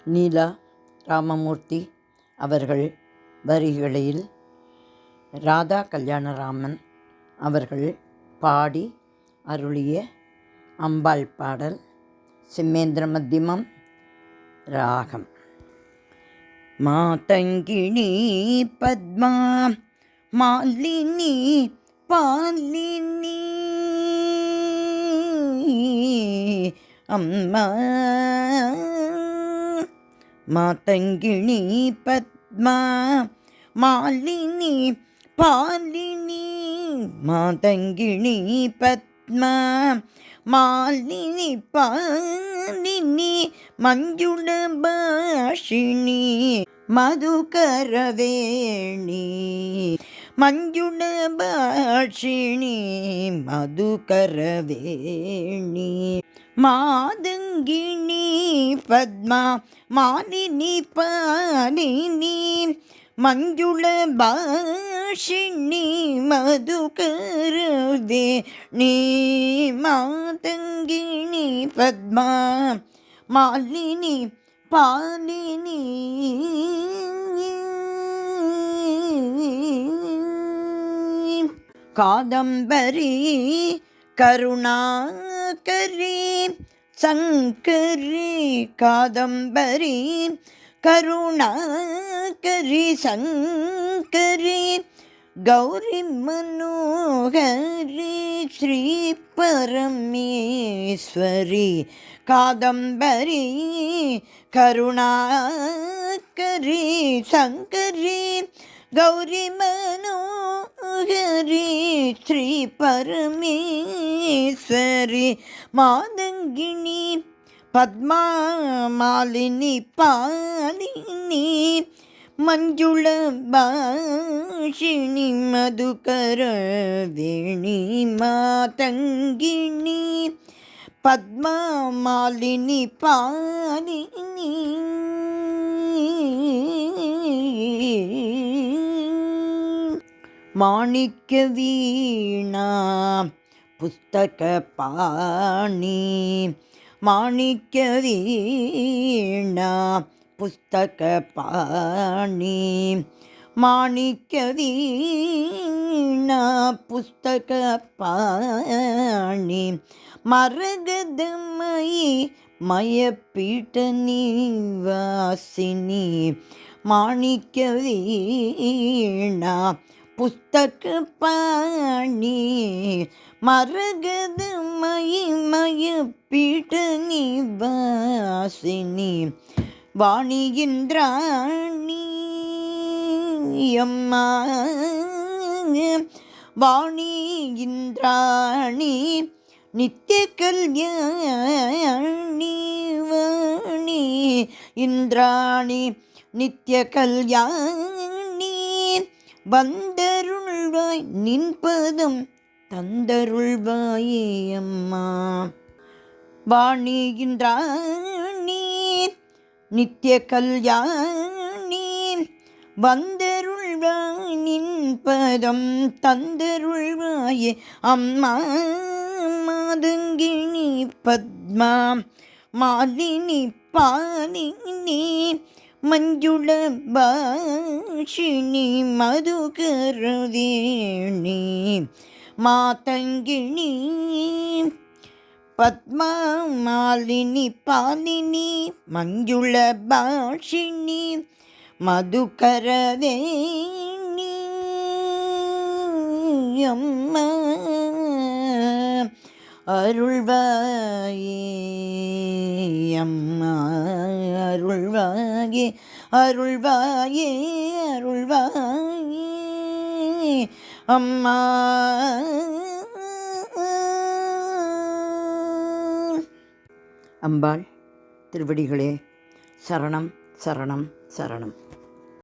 நீலா ராமமூர்த்தி அவர்கள் வரிகளில் ராதா கல்யாணராமன் அவர்கள் பாடி அருளிய அம்பாள் பாடல். சிம்மேந்திர மத்தியமம் ராகம். மாதங்கிணி பத்மா மாலினி பாலினி அம்மா. மாதங்கிணி பத்மா மாலினி பாலினி. மாதங்கிணி பத்மா மாலினி பாலினி மஞ்சுள பாஷினி மதுகரவேணி. மஞ்சுள பாஷினி மதுகரவேணி. மாதங்கிணி பத்மா மாலினி பாலினி மஞ்சுள பாஷினி மதுகரவேணி. மாதங்கிணி பத்மா மாலினி பாலினி. காதம்பரி கருணாகரி சங்கரி. காதம்பரி கருணாகரி சங்கரி கௌரி மனோகரி ஸ்ரீ பரமேஸ்வரி. காதம்பரி கருணாகரி சங்கரி கௌரி மனோகரி ஸ்ரீ பரமேஸ்வரி. மாதங்கிணி பத்மா மாலினி பாலினி மஞ்சுள பாஷினி மதுகரவேணி. மாதங்கிணி பத்மா மாலினி பாலினி. மாணிக்க வீணா புஸ்தக பாணி. மாணிக்க வீணா புஸ்தக பாணி. மாணிக்க வீணா புஸ்தக பாணி மரகதமயி மயப்பீட்ட நிவாசினி. மாணிக்க வீணா புஸ்தக பாணி மரகதமயி மயப்பீட்ட நிவாசினி. வாணியின்றாணி அம்மா. வாணியின்றாணி நித்திய கல்யாணி. வாணி இந்திராணி நித்திய கல்யாணி வந்தருள்வாய் நின்பதம் தந்தருள்வாயே அம்மா. வாணியின்றாணி நித்திய கல்யாணி வந்தருள்வாய் நின்பதம் தந்தருள்வாயே அம்மா. மாதங்கிணி பத்மா மாலினி பாலினி மஞ்சுள பாஷினி மதுகரவேணி. மாதங்கிணி பத்மா மாலினி பாலினி மஞ்சுள பாஷினி மதுகரவேணி அம்மா. அருள்வாயே அம்மா அருள்வாயே அருள்வாயே அருள்வாயே அம்மா. அம்பாள் திருவடிகளே சரணம் சரணம் சரணம்.